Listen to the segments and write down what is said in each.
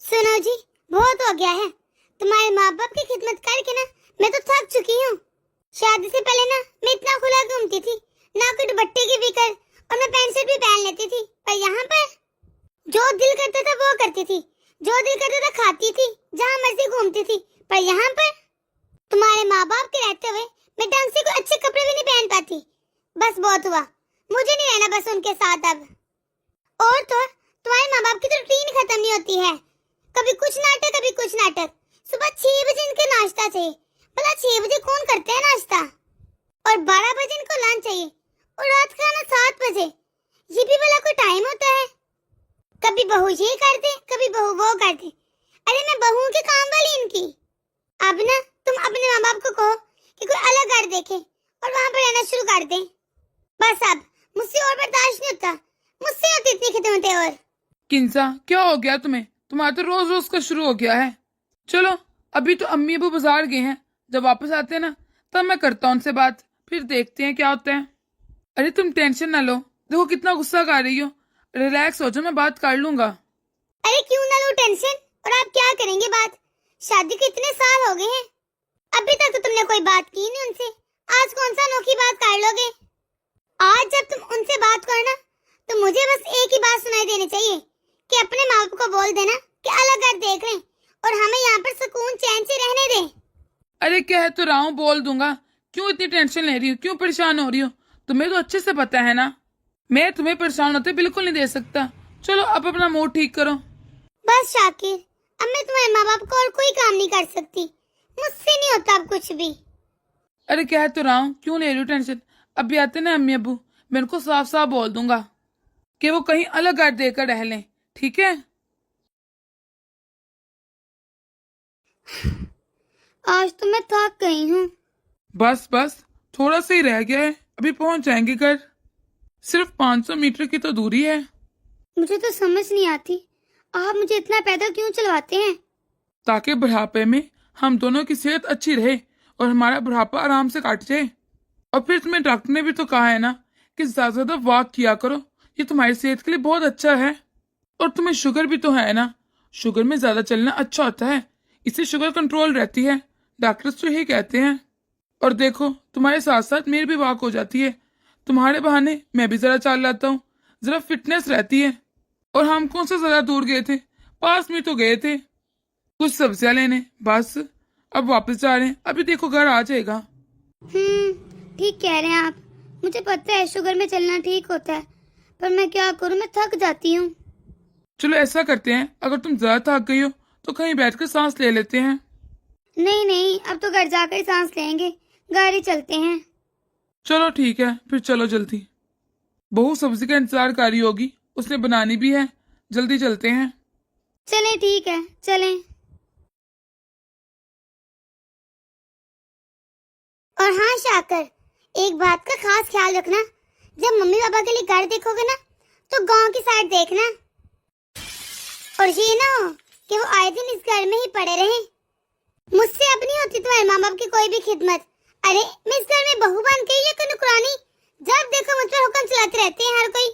सुनो जी, बहुत हो गया है। तुम्हारे माँ बाप की खिदमत करके ना मैं तो थक चुकी हूँ। शादी से पहले ना मैं इतना खुला घूमती थी, ना कोई दुपट्टे की फिक्र, और मैं पैंट शर्ट भी पहन लेती थी। पर यहाँ पर जो दिल करता था वो करती थी, जो दिल करता था खाती थी, जहाँ मर्जी घूमती थी। पर यहाँ पर तुम्हारे माँ बाप के रहते हुए मैं ढंग से कोई अच्छे कपड़े भी नहीं पहन पाती। बस बहुत हुआ, मुझे नहीं रहना बस उनके साथ अब। और तो तुम्हारे माँ बाप की तो रूटीन खत्म नहीं होती है, कभी कुछ नाटक कभी कुछ नाटक। सुबह 6 बजे इनका नाश्ता चाहिए, भला 6 बजे कौन करते हैं नाश्ता? और 12 बजे इनको लंच चाहिए, और रात खाना 7 बजे। ये भी भला कोई टाइम होता है? कभी बहू ये कर दे, कभी बहू वो कर दे। अरे मैं बहू के काम वाली इनकी। अब ना तुम अपने माँ बाप को कहो कि कोई अलग घर देखे और वहाँ पर रहना शुरू कर दे। बस अब मुझसे और बर्दाश्त नहीं होता, मुझसे होती इतनी खिदमतें। और किंसा, क्या हो गया तुम्हें? तुम्हारा तो रोज रोज का शुरू हो गया है। चलो, अभी तो अम्मी अबू बाजार गए हैं, जब वापस आते हैं ना तब मैं करता हूँ उनसे बात, फिर देखते हैं क्या होता है। अरे तुम टेंशन ना लो, देखो कितना गुस्सा कर रही हो। रिलैक्स हो जाओ, मैं बात कर लूंगा। अरे क्यों ना लो टेंशन, और आप क्या करेंगे बात? शादी के इतने साल हो गए हैं, अभी तक तो तुमने कोई बात की नहीं उनसे। आज कौन सा अनोखी बात कर लोगे? आज जब तुम उनसे बात करो ना, तो मुझे बस एक ही बात सुनाई देनी चाहिए कि अपने माँ बाप को बोल देना कि अलग घर देख लें और हमें यहाँ पर सुकून चैन से रहने दें। अरे कह तो रहा हूँ, बोल दूंगा। क्यों इतनी टेंशन ले रही हो, क्यों परेशान हो रही हो? तुम्हें तो अच्छे से पता है ना, मैं तुम्हें परेशान होते बिल्कुल नहीं दे सकता। चलो अब अपना मूड ठीक करो। बस शाकिर, अब मैं तुम्हारे माँ बाप को और कोई काम नहीं कर सकती, मुझसे नहीं होता अब कुछ भी। अरे कह तो रहा हूँ, क्यों ले रही हो टेंशन? अभी आते ना अम्मी अबू, मैं उनको साफ साफ बोल दूंगा कि वो कहीं अलग घर देकर रह लें, ठीक है? आज तो मैं थक गई हूँ। बस बस, थोड़ा सा ही रह गया है, अभी पहुंच जाएंगे घर। सिर्फ 500 मीटर की तो दूरी है। मुझे तो समझ नहीं आती, आप मुझे इतना पैदल क्यों चलवाते हैं? ताकि बुढ़ापे में हम दोनों की सेहत अच्छी रहे और हमारा बुढ़ापा आराम से काट जाए। और फिर तुम्हें डॉक्टर ने भी तो कहा है ना कि ज्यादा ज्यादा वॉक किया करो, ये तुम्हारी सेहत के लिए बहुत अच्छा है। और तुम्हें शुगर भी तो है ना, शुगर में ज्यादा चलना अच्छा होता है, इससे शुगर कंट्रोल रहती है, डॉक्टर्स तो यही कहते हैं। और देखो, तुम्हारे साथ साथ मेरी भी वॉक हो जाती है, तुम्हारे बहाने मैं भी जरा चाल लाता हूँ, जरा फिटनेस रहती है। और हम कौन सा ज्यादा दूर गए थे, पास में तो गए थे कुछ सब्जियां लेने, बस अब वापस जा रहे हैं, अभी देखो घर आ जाएगा। ठीक कह रहे हैं आप, मुझे पता है शुगर में चलना ठीक होता है, पर मैं क्या करूं, मैं थक जाती हूँ। चलो ऐसा करते हैं, अगर तुम ज्यादा थक गई हो तो कहीं बैठकर सांस ले लेते हैं। नहीं नहीं, अब तो घर जाकर ही सांस लेंगे, गाड़ी चलते हैं। चलो ठीक है, फिर चलो जल्दी। बहू सब्जी का इंतजार कर रही होगी, उसने बनानी भी है, जल्दी चलते हैं। चलें, ठीक है चलें। और हाँ शाकर, एक बात का खास ख्याल रखना, जब मम्मी पापा के लिए घर देखोगे ना, तो गांव की साइड देखना। और ये ना हो कि वो आए दिन इस घर में ही पड़े रहे। मुझसे अब नहीं होती तुम्हारे माँ बाप की कोई भी खिदमत। अरे मैं इस घर में बहू बन के ये नुकरानी, जब देखो मुझ पर हुक्म चलाते रहते हैं हर कोई।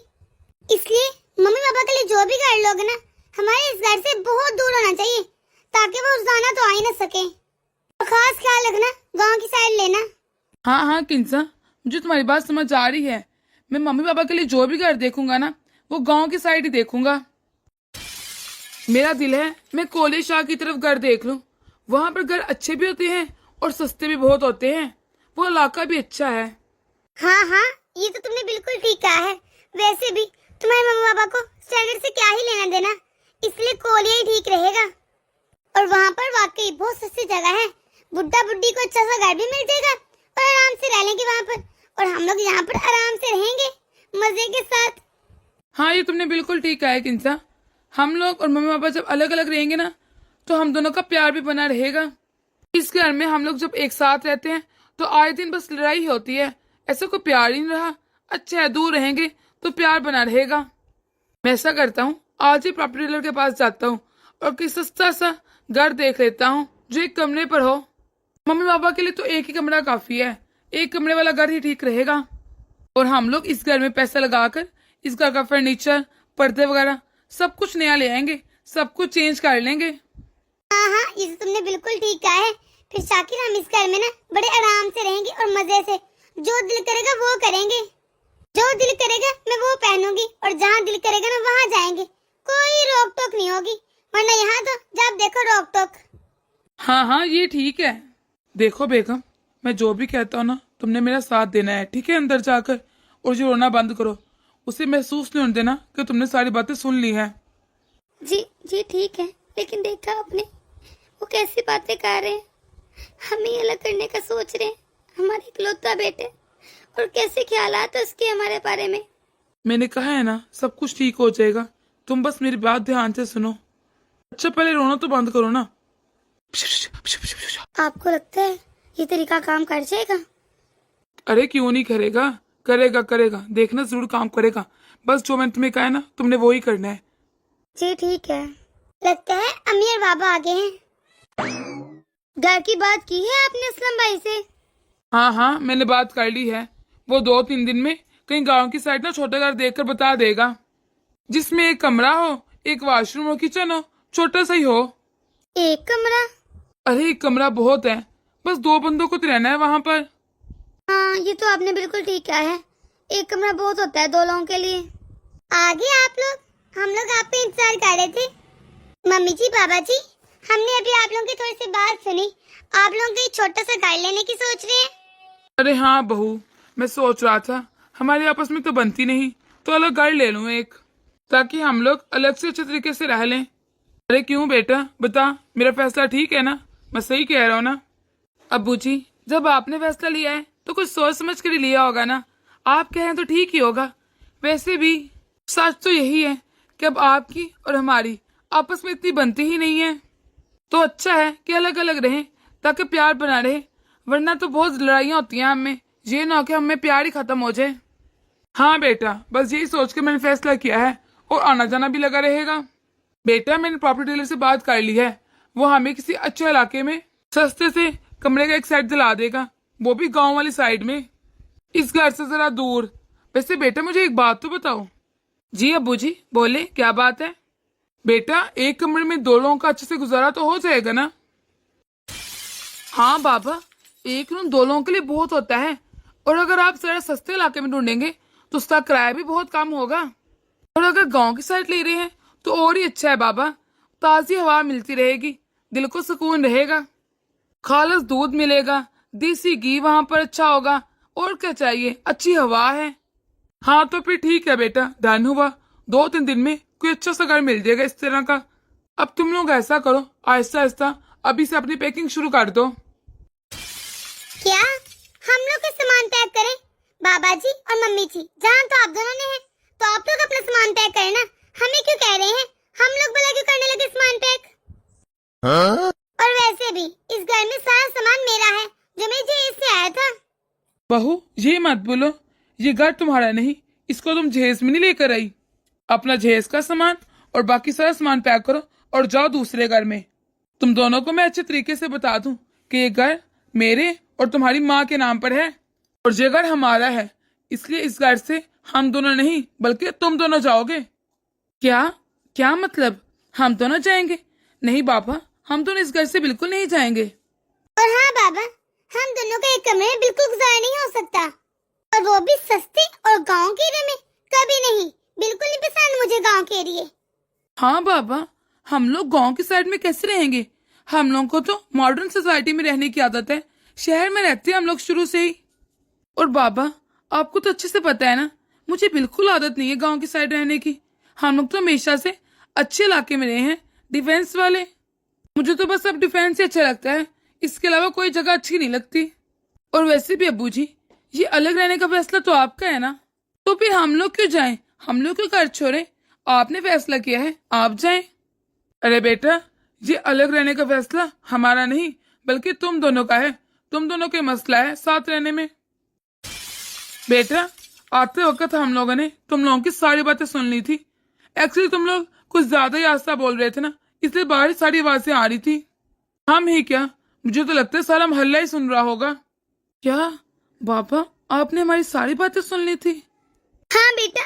इसलिए मम्मी पापा के लिए जो भी घर लोगे ना, हमारे इस घर से बहुत दूर होना चाहिए, ताकि वो रोजाना तो आ ही ना सके। और खास ख्याल रखना, गांव की साइड लेना। हाँ हाँ किंसा, मुझे तुम्हारी बात समझ आ रही है। मैं मम्मी पापा के लिए जो भी घर देखूंगा ना, वो गांव की साइड ही देखूंगा। मेरा दिल है मैं कोले शाह की तरफ घर देख लूं, वहां पर घर अच्छे भी होते हैं और सस्ते भी बहुत होते हैं, वो इलाका भी अच्छा है। हाँ हाँ, ये तो तुमने बिल्कुल ठीक कहा है। वैसे भी तुम्हारे मम्मी पापा को स्टैंडर्ड से क्या ही लेना देना, इसलिए कोलिया ही ठीक रहेगा। और वहाँ पर वाकई बहुत सस्ती जगह है, बुड्ढा बुड्ढी को अच्छा सा घर भी मिल जाएगा और आराम से रह लेंगे वहाँ पर, और हम लोग यहाँ पर आराम से रहेंगे मजे के साथ। हाँ ये तुमने बिल्कुल ठीक कहा है किंसा, हम लोग और मम्मी पापा जब अलग अलग रहेंगे ना, तो हम दोनों का प्यार भी बना रहेगा। इस घर में हम लोग जब एक साथ रहते हैं तो आए दिन बस लड़ाई होती है, ऐसा कोई प्यार ही नहीं रहा। अच्छा है, दूर रहेंगे तो प्यार बना रहेगा। मैं ऐसा करता हूँ, आज ही प्रॉपर्टी डीलर के पास जाता हूँ और कोई सस्ता सा घर देख लेता हूँ जो एक कमरे पर हो। मम्मी पापा के लिए तो एक ही कमरा काफी है, एक कमरे वाला घर ही ठीक रहेगा। और हम लोग इस घर में पैसा लगाकर इस घर का फर्नीचर, पर्दे वगैरह सब कुछ नया ले आएंगे, सब कुछ चेंज कर लेंगे। हाँ हाँ, ये तो तुमने बिल्कुल ठीक कहा है। फिर शाकिर हम इस घर में ना बड़े आराम से रहेंगे और मजे से। जो दिल करेगा वो करेंगे, जो दिल करेगा मैं वो पहनूंगी, और जहाँ दिल करेगा ना वहाँ जाएंगे। कोई रोक टोक नहीं होगी, वरना यहाँ तो जब देखो रोक टोक। हाँ हाँ, ये ठीक है। देखो बेगम, मैं जो भी कहता हूँ ना, तुमने मेरा साथ देना है, ठीक है? अंदर जाकर और जो रोना बंद करो। उसे महसूस नहीं होने देना कि तुमने सारी बातें सुन ली हैं। जी जी ठीक है, लेकिन देखा आपने वो कैसी बातें कर रहे हैं, हमें अलग करने का सोच रहे हैं, हमारे इकलौता बेटे, और कैसे ख्यालात है उसके हमारे बारे में। मैंने कहा है ना, सब कुछ ठीक हो जाएगा। तुम बस मेरी बात ध्यान से सुनो। अच्छा, पहले रोना तो बंद करो ना। आपको लगता है ये तरीका काम कर जाएगा? अरे क्यों नहीं करेगा, करेगा करेगा, देखना जरूर काम करेगा। बस जो मैंने तुम्हें कहा है ना, तुमने वो ही करना है। जी ठीक है। लगता है अम्मी और बाबा आ गए हैं। घर की बात की है आपने असलम भाई से? हाँ हाँ, मैंने बात कर ली है। वो 2-3 दिन में कहीं गांव की साइड ना छोटा घर देखकर बता देगा, जिसमें एक कमरा हो, एक वॉशरूम हो, किचन हो, छोटा सा ही हो। एक कमरा? अरे एक कमरा बहुत है, बस 2 बंदों को तो रहना है वहां पर। हाँ, ये तो आपने बिल्कुल ठीक कहा है। एक कमरा बहुत होता है 2 लोगों के लिए। आगे आप लोग, हम लोग आपका इंतजार कर रहे थे। मम्मी जी, बाबा जी, हमने अभी आप लोगों की थोड़ी सी बात सुनी। आप लोग कहीं छोटा सा घर लेने की सोच रहे हैं? अरे हाँ बहू, मैं सोच रहा था हमारे आपस में तो बनती नहीं, तो अलग घर ले लूं एक, ताकि हम लोग अलग से अच्छे तरीके से रह लें। अरे क्यों बेटा, बता, मेरा फैसला ठीक है ना? मैं सही कह रहा हूँ ना? अब्बू जी, जब आपने फैसला लिया है तो कुछ सोच समझ कर ही लिया होगा ना। आप कहें तो ठीक ही होगा। वैसे भी सच तो यही है कि अब आपकी और हमारी आपस में इतनी बनती ही नहीं है, तो अच्छा है कि अलग अलग रहें, ताकि प्यार बना रहे। वरना तो बहुत लड़ाइयाँ होती हैं हम में, ये ना हो कि हमें प्यार ही खत्म हो जाए। हाँ बेटा, बस यही सोच के मैंने फैसला किया है, और आना जाना भी लगा रहेगा। बेटा, मैंने प्रॉपर्टी डीलर से बात कर ली है, वो हमें किसी अच्छे इलाके में सस्ते से कमरे का एक सेट दिला देगा, वो भी गांव वाली साइड में, इस घर से जरा दूर। वैसे बेटा, मुझे एक बात तो बताओ। जी अब्बू जी, बोले, क्या बात है? बेटा, एक कमरे में 2 लोगों का अच्छे से गुजारा तो हो जाएगा ना? हाँ बाबा, एक रूम 2 लोगों के लिए बहुत होता है, और अगर आप जरा सस्ते इलाके में ढूंढेंगे तो उसका किराया भी बहुत कम होगा। और अगर गांव की साइड ले रहे हैं तो और ही अच्छा है बाबा। ताजी हवा मिलती रहेगी, दिल को सुकून रहेगा, खालस दूध मिलेगा, देसी घी वहां पर अच्छा होगा, और क्या चाहिए, अच्छी हवा है। हाँ तो फिर ठीक है बेटा, डन हुआ। 2-3 दिन में कोई अच्छा सा घर मिल जाएगा इस तरह का। अब तुम लोग ऐसा करो, आहिस्ता आहिस्ता अभी से अपनी पैकिंग शुरू कर दो। क्या हम लोग का सामान पैक करें? बाबा जी और मम्मी जी, जहाँ तो आप दोनों ने है, तो आप लोग अपना सामान पैक करें ना। हमें क्यों कह रहे हैं? हम लोग भला क्यों करने लगे सामान पैक? और वैसे भी इस घर में सारा सामान मेरा है, जो मैं जहेज से आया था। बहू, ये मत बोलो, ये घर तुम्हारा नहीं, इसको तुम जहेज में नहीं लेकर आई। अपना जहेज का सामान और बाकी सारा सामान पैक करो और जाओ दूसरे घर में। तुम दोनों को मैं अच्छे तरीके से बता दूं कि ये घर मेरे और तुम्हारी माँ के नाम पर है, और ये घर हमारा है, इसलिए इस घर से हम दोनों नहीं बल्कि तुम दोनों जाओगे। क्या क्या मतलब, हम दोनों जाएंगे? नहीं बाबा, हम दोनों इस घर से बिल्कुल नहीं जाएंगे। और हाँ बाबा, हम दोनों का एक कमरे में बिल्कुल गुजारा नहीं हो सकता, और वो भी सस्ते और गांव के एरिया में। कभी नहीं, बिल्कुल नहीं पसंद मुझे गांव के एरिया। हाँ बाबा, हम लोग गांव की साइड में कैसे रहेंगे? हम लोग को तो मॉडर्न सोसाइटी में रहने की आदत है, शहर में रहते हैं हम लोग शुरू से ही। और बाबा, आपको तो अच्छे से पता है ना, मुझे बिल्कुल आदत नहीं है गांव की साइड रहने की। हम लोग तो हमेशा से अच्छे इलाके में रहे हैं, डिफेंस वाले। मुझे तो बस अब डिफेंस ही अच्छा लगता है, इसके अलावा कोई जगह अच्छी नहीं लगती। और वैसे भी अब्बू जी, ये अलग रहने का फैसला तो आपका है ना, तो फिर हम लोग क्यों जाएं? हम लोग क्यों घर छोड़े? आपने फैसला किया है, आप जाएं। अरे बेटा, ये अलग रहने का फैसला हमारा नहीं बल्कि तुम दोनों का है। तुम दोनों का मसला है साथ रहने में। बेटा, आते वक्त हम लोगों ने तुम लोगों की सारी बातें सुन ली थी। एक्चुअली तुम लोग कुछ ज्यादा ही आस्था बोल रहे थे ना, इसलिए बाहर सारी आवाजें आ रही थी। हम ही क्या, मुझे तो लगता है सारा मोहल्ला ही सुन रहा होगा। क्या बाबा, आपने हमारी सारी बातें सुन ली थी? हाँ बेटा,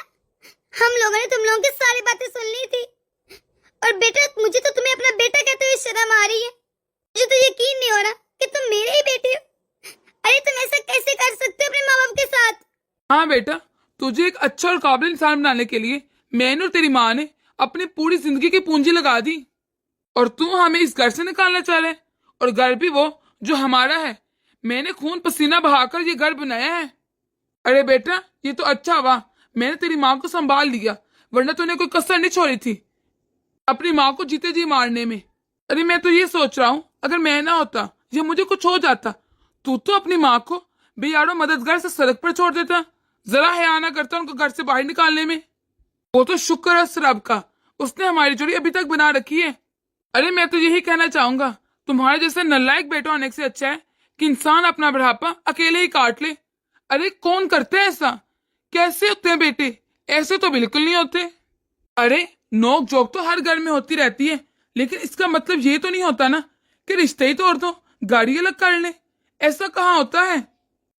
हम लोगों ने तुम लोगों की सारी बातें सुन ली थी, और बेटा, मुझे तो तुम्हें अपना बेटा कहते हुए शर्म आ रही है। मुझे तो यकीन नहीं हो रहा कि तुम मेरे ही बेटे हो। अरे तुम ऐसा कैसे कर सकते हो अपने माँ बाप के साथ? हाँ बेटा, तुझे एक अच्छा और काबिल इंसान बनाने के लिए मैंने और तेरी माँ ने अपनी पूरी जिंदगी की पूंजी लगा दी, और तू हमें इस घर से निकालना चाह रहा है, और घर भी वो जो हमारा है। मैंने खून पसीना बहाकर ये घर बनाया है। अरे बेटा, ये तो अच्छा हुआ मैंने तेरी माँ को संभाल लिया, वरना तूने कोई कसर नहीं छोड़ी थी अपनी माँ को जीते जी मारने में। अरे मैं तो ये सोच रहा हूँ, अगर मैं ना होता या मुझे कुछ हो जाता, तू तो अपनी माँ को बेयारो मददगार से सड़क पर छोड़ देता, जरा हया ना करता उनको घर से बाहर निकालने में। वो तो शुक्र है उस रब का, उसने हमारी जोड़ी अभी तक बना रखी है। अरे मैं तो यही कहना चाहूंगा, तुम्हारे जैसे नालायक बेटा होने से अच्छा है कि इंसान अपना बुढ़ापा अकेले ही काट ले। अरे कौन करते हैं ऐसा? कैसे होते हैं बेटे? ऐसे तो बिल्कुल नहीं होते। अरे नोक झोंक तो हर घर में होती रहती है, लेकिन इसका मतलब ये तो नहीं होता ना कि रिश्ते ही तोड़ दो, गाड़ी अलग कर ले। ऐसा कहाँ होता है?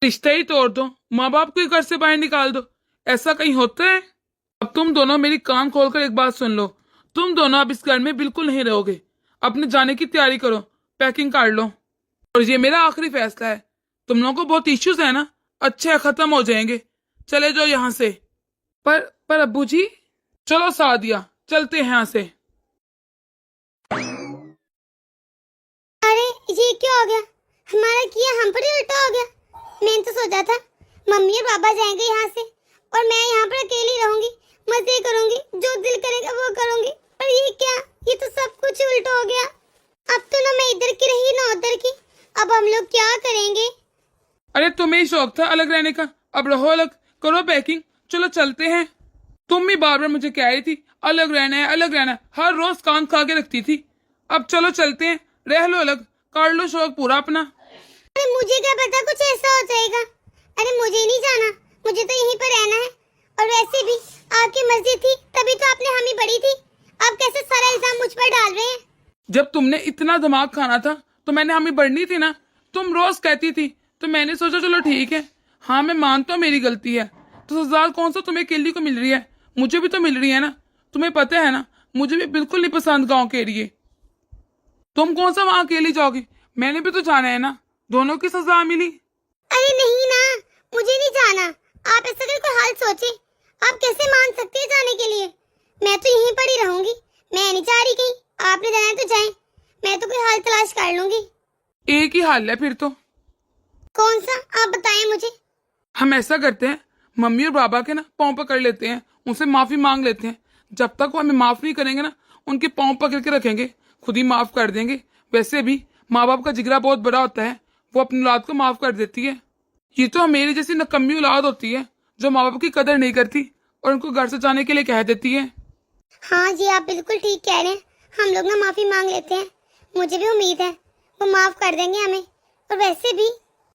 रिश्ते ही तोड़ दो, माँ बाप को ही घर से बाहर निकाल दो, ऐसा कहीं होता है? अब तुम दोनों मेरी कान खोलकर एक बात सुन लो, तुम दोनों अब इस घर में बिल्कुल नहीं रहोगे। अपने जाने की तैयारी करो, पैकिंग कर लो, और ये मेरा आखिरी फैसला है। तुम लोगों को बहुत इश्यूज है ना, अच्छे खत्म हो जाएंगे, चले जाओ यहाँ से। पर अब्बू जी, चलो सादिया, चलते हैं यहाँ से। अरे ये क्या हो गया? हमारा किया हम पर ही उल्टा हो गया। मैंने तो सोचा था मम्मी और पापा जाएंगे यहाँ से और मैं यहाँ पर अकेली रहूंगी, मजे करूंगी, जो दिल करेगा वो करूंगी। पर ये क्या, ये तो सब कुछ उल्टा हो गया। अब तो ना मैं इधर की रही ना उधर की। अब हम लोग क्या करेंगे? अरे तुम्हें ही शौक था अलग रहने का, अब रहो अलग, करो पैकिंग, चलो चलते हैं। तुम भी बार बार मुझे कह रही थी अलग रहना है अलग रहना है, हर रोज कान खा के रखती थी। अब चलो चलते हैं, रह लो अलग, कर लो शौक पूरा अपना। अरे मुझे क्या पता कुछ ऐसा हो जाएगा। अरे मुझे नहीं जाना, मुझे तो यहीं पर रहना है। और वैसे भी आपकी मर्जी थी तभी तो आपने हमें बड़ी थी। आप कैसे सारा इल्जाम मुझ पर डाल रहे हैं? जब तुमने इतना दिमाग खाना था तो मैंने हमें बढ़नी थी ना, तुम रोज कहती थी, तो मैंने सोचा चलो ठीक है, हाँ मैं मानता हूँ मेरी गलती है। तो सजा कौन सा तुम्हें केली को मिल रही है, मुझे भी तो मिल रही है ना। तुम्हें पता है ना, मुझे भी बिल्कुल नहीं पसंद गाँव के एरिए। तुम कौन सा वहाँ अकेली जाओगी, मैंने भी तो जाना है ना, दोनों की सजा मिली। अरे नहीं ना, मुझे नहीं जाना। आप ऐसा कर कोई हल सोचे। आप कैसे मान सकते हैं जाने के लिए? मैं तो यहीं पर ही रहूंगी, मैं नहीं जा रही कहीं। आपने जाना है तो जाए, मैं तो कोई हल तलाश कर लूंगी। एक ही हाल है फिर तो। कौन सा, आप बताएं मुझे। हम ऐसा करते हैं, मम्मी और बाबा के ना पाँव पकड़ लेते हैं, उनसे माफी मांग लेते हैं। जब तक वो हमें माफ नहीं करेंगे ना, उनके पाँव पकड़ के रखेंगे, खुद ही माफ कर देंगे। वैसे भी माँ बाप का जिगरा बहुत बड़ा होता है, वो अपनी औलाद को माफ कर देती है। ये तो मेरी जैसी नकम्मी औलाद होती है जो माँ बाप की कदर नहीं करती और उनको घर से जाने के लिए कह देती है। हाँ जी, आप बिल्कुल ठीक कह रहे हैं। हम लोग ना माफी मांग लेते हैं, मुझे भी उम्मीद है वो माफ कर देंगे हमें। और वैसे भी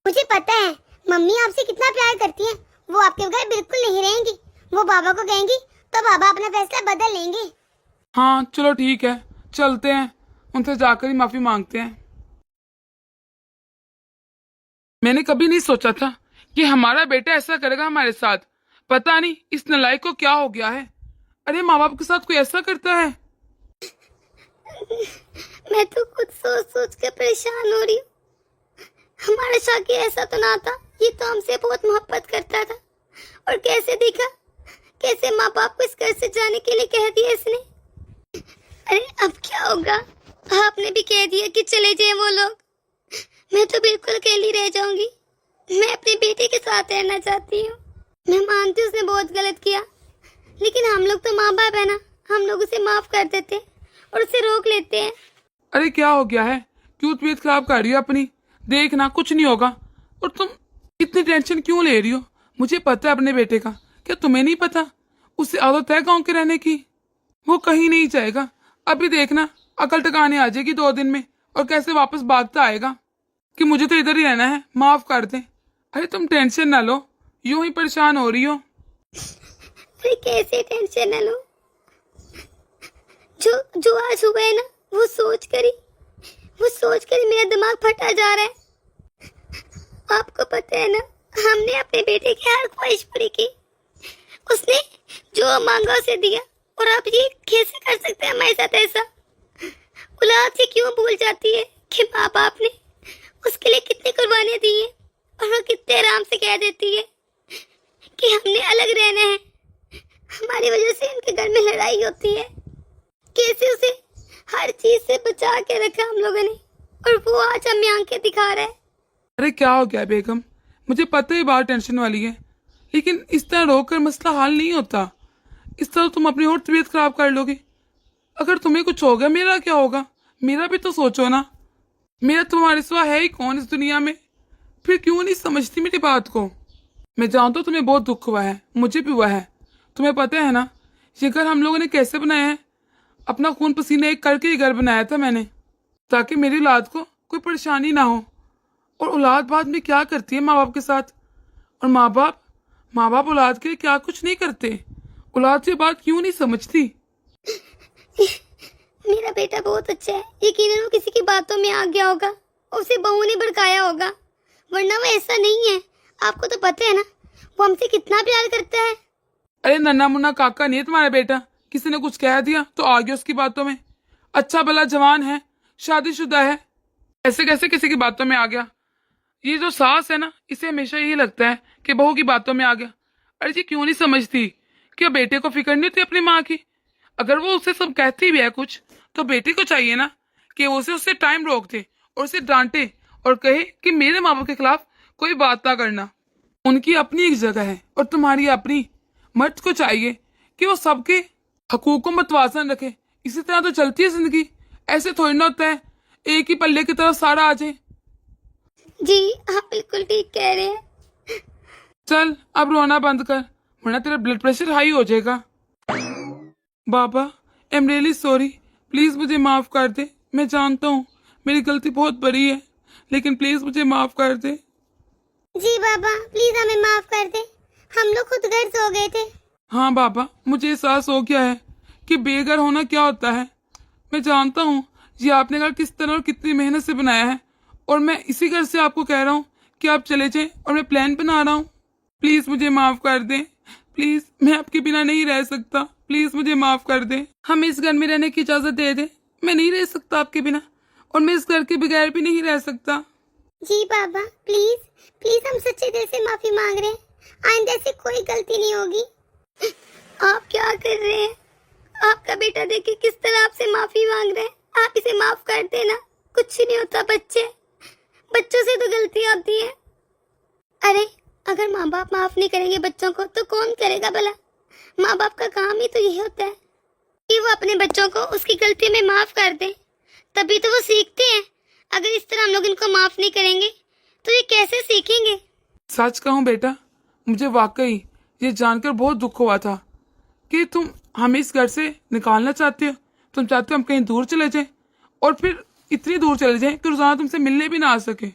मुझे पता है मम्मी आपसे कितना प्यार करती हैं। वो आपके बगैर बिल्कुल नहीं रहेंगी। वो बाबा को कहेंगी तो बाबा अपना फैसला बदल लेंगे। हाँ चलो ठीक है, चलते हैं, उनसे जाकर ही माफी मांगते हैं। मैंने कभी नहीं सोचा था कि हमारा बेटा ऐसा करेगा हमारे साथ। पता नहीं इस नालायक को क्या हो गया है। अरे माँ बाप के साथ कोई ऐसा करता है? मैं तो खुद सोच सोच कर परेशान हो रही हूँ। हमारा शाकिर ऐसा तो ना था, ये तो हमसे बहुत मोहब्बत करता था। और कैसे देखा, कैसे माँ बाप को इस घर से जाने के लिए कह दिया इसने। अरे अब क्या होगा? आपने भी कह दिया कि चले जाए वो लोग। मैं तो बिल्कुल अकेली रह जाऊंगी। मैं अपने बेटे के साथ रहना चाहती हूँ। मैं मानती हूँ उसने बहुत गलत किया, लेकिन हम लोग तो माँ बाप है ना, हम लोग उसे माफ कर देते हैं और उसे रोक लेते हैं। अरे क्या हो गया है, क्यों तबीयत खराब कर रही हो अपनी? देखना कुछ नहीं होगा। और तुम इतनी टेंशन क्यों ले रही हो? मुझे पता है अपने बेटे का, क्या तुम्हें नहीं पता? उसे आदत है गाँव के रहने की, वो कहीं नहीं जाएगा। अभी देखना अकल टकाने आ जाएगी 2 दिन में, और कैसे वापस भागता आएगा कि मुझे तो इधर ही रहना है, माफ कर दे। अरे तुम टेंशन ना लो, यूं ही परेशान हो रही हो। अरे कैसे टेंशन ना लो? जो आज हुआ है ना, वो सोच कर ही मेरा दिमाग फटा जा रहा है। आपको पता है ना, हमने अपने बेटे की हर ख्वाहिश पूरी की। उसने जो मांगा उसे दिया, और आप ये कैसे कर सकते हैं हमारे साथ ऐसा? औलाद से क्यों भूल जाती है कि माँ बाप ने उसके लिए कितनी कुर्बानियां दी हैं, और वो कितने आराम से कह देती है कि हमने अलग रहना है। हमारी वजह से इनके घर में लड़ाई होती है। कैसे उसे हर चीज से बचा के रखा हम लोगों ने, और वो आज हमें आंखें दिखा रहा है। अरे क्या हो गया बेगम, मुझे पता है बात टेंशन वाली है, लेकिन इस तरह रोककर मसला हल नहीं होता। इस तरह तुम अपनी और तबीयत खराब कर लोगे। अगर तुम्हें कुछ हो गया, मेरा क्या होगा? मेरा भी तो सोचो ना। मेरा तुम्हारे सिवा है ही कौन इस दुनिया में? फिर क्यों नहीं समझती मेरी बात को? मैं जानता हूँ तुम्हें बहुत दुख हुआ है, मुझे भी हुआ है। तुम्हें पता है ना ये घर हम लोगों ने कैसे बनाया है? अपना खून पसीना एक करके ही घर बनाया था मैंने, ताकि मेरी औलाद को कोई परेशानी ना हो। और औलाद बाद में क्या करती है माँ बाप के साथ, और माँ बाप औलाद के लिए क्या कुछ नहीं करते। औलाद ये बात क्यों नहीं समझती? मेरा बेटा बहुत अच्छा है। यकीनन वो किसी की बातों में आ गया होगा, उसे बहू ने भड़काया होगा, वरना वो ऐसा नहीं है। आपको तो पता है ना वो हमसे कितना प्यार करता है। अरे नन्ना मुन्ना काका नहीं है तुम्हारा बेटा, किसी ने कुछ कह दिया तो आ गया उसकी बातों में। अच्छा भला जवान है, शादीशुदा है, ऐसे कैसे किसी की बातों में आ गया? ये जो सास है ना, इसे हमेशा यही लगता है कि बहू की बातों में आ गया। अरे जी क्यों नहीं समझती कि बेटे को फिक्र नहीं होती अपनी माँ की? अगर वो उसे सब कहती भी है कुछ, तो बेटी को चाहिए ना कि वो उससे टाइम रोक दे और उसे डांटे और कहे कि मेरे माँ बाप के खिलाफ कोई बात ना करना। उनकी अपनी एक जगह है और तुम्हारी अपनी। मर्द को चाहिए कि वो सबके हकूक को मतवाजन रखे। इसी तरह तो चलती है जिंदगी, ऐसे थोड़ी ना होता है एक ही पल्ले की तरफ सारा आ जाए। जी आप बिल्कुल ठीक कह रहे हैं। चल अब रोना बंद कर, वरना तेरा ब्लड प्रेशर हाई हो जाएगा। बाबा I am really sorry, please मुझे माफ कर दे। मैं जानता हूँ मेरी गलती बहुत बड़ी है, लेकिन प्लीज मुझे माफ कर दे। जी बाबा प्लीज हमें माफ कर दे, हम लोग खुद घर सो गए थे। हाँ बाबा, मुझे एहसास हो गया है कि बेघर होना क्या होता है। मैं जानता हूँ ये आपने घर किस तरह और कितनी मेहनत से बनाया है, और मैं इसी घर से आपको कह रहा हूँ कि आप चले जाएं, और मैं प्लान बना रहा हूँ। प्लीज मुझे माफ कर दें, प्लीज, मैं आपके बिना नहीं रह सकता। प्लीज मुझे माफ कर दें, हमें इस घर में रहने की इजाजत दे दें। मैं नहीं रह सकता आपके बिना, और मैं इस घर के बगैर भी नहीं रह सकता। जी बाबा प्लीज प्लीज हम सच्चे दिल से माफी मांग रहे हैं, आइंदा से कोई गलती नहीं होगी। आप क्या कर रहे हैं? आपका बेटा देखिए किस तरह आपसे माफी मांग रहे हैं। आप इसे माफ कर देना, कुछ नहीं होता। बच्चों से तो गलती होती है। अरे अगर माँ बाप माफ नहीं करेंगे बच्चों को, तो कौन करेगा भला? माँ बाप का काम ही तो यही होता है कि वो अपने बच्चों को उसकी गलती में माफ कर दें, तभी तो वो सीखते हैं। अगर इस तरह हम लोग इनको माफ नहीं करेंगे तो ये कैसे सीखेंगे? सच कहूँ बेटा, मुझे वाकई ये जानकर बहुत दुख हुआ था कि तुम हमें इस घर से निकालना चाहते हो। तुम चाहते हो हम कहीं दूर चले जाएं, और फिर इतनी दूर चले जाएं कि रोजाना तुमसे मिलने भी ना आ सके।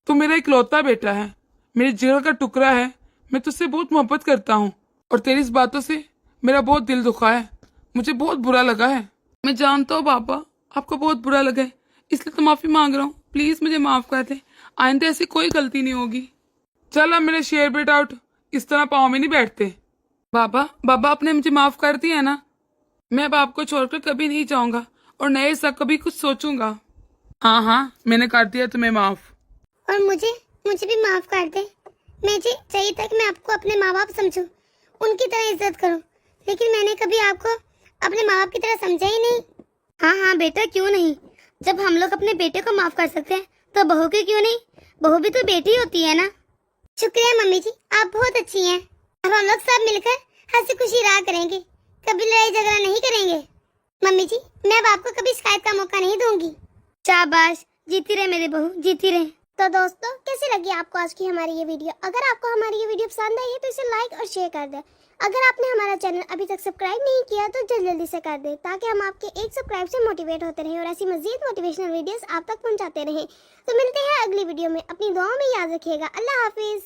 तुम मेरा इकलौता बेटा है, मेरे जिगर का टुकड़ा है। मैं तुझसे बहुत मोहब्बत करता हूँ, और तेरी इस बातों से मेरा बहुत दिल दुखा है। मुझे बहुत बुरा लगा है। मैं जानता हूँ पापा आपको बहुत बुरा लगा है, इसलिए तो माफी मांग रहा हूँ। प्लीज मुझे माफ कर दे, आइंदा ऐसी कोई गलती नहीं होगी। चल अब मेरे शेर बेटा उठ, इस तरह पाँव में नहीं बैठते। बाबा आपने मुझे माफ कर दिया है ना? मैं अब आपको छोड़कर कभी नहीं जाऊंगा, और नए से कभी कुछ सोचूंगा। हाँ मैंने कर दिया तुम्हें माफ। और मुझे भी माफ कर दे। मुझे चाहिए था कि मैं आपको अपने माँ बाप समझूं, उनकी तरह इज्जत करूं, लेकिन मैंने कभी आपको अपने माँ बाप की तरह समझा ही नहीं। हाँ बेटा क्यों नहीं, जब हम लोग अपने बेटे को माफ कर सकते हैं तो बहू की क्यों नहीं? बहू भी तो बेटी होती है ना। शुक्रिया मम्मी जी, आप बहुत अच्छी हैं। अब हम लोग सब मिलकर हंसी खुशी रहा करेंगे, कभी लड़ाई झगड़ा नहीं करेंगे। मम्मी जी मैं अब आपको कभी शिकायत का मौका नहीं दूंगी। शाबाश, जीती रहे मेरी बहू, जीती रहे। तो दोस्तों कैसी लगी आपको आज की हमारी ये वीडियो? अगर आपको हमारी ये वीडियो पसंद आई है तो इसे लाइक और शेयर कर दें। अगर आपने हमारा चैनल अभी तक सब्सक्राइब नहीं किया तो जल्दी से कर दें, ताकि हम आपके एक सब्सक्राइब से मोटिवेट होते रहें और ऐसी मजीद मोटिवेशनल वीडियोस आप तक पहुंचाते रहें। तो मिलते हैं अगली वीडियो में, अपनी दुआओं में याद रखिएगा। अल्लाह हाफिज।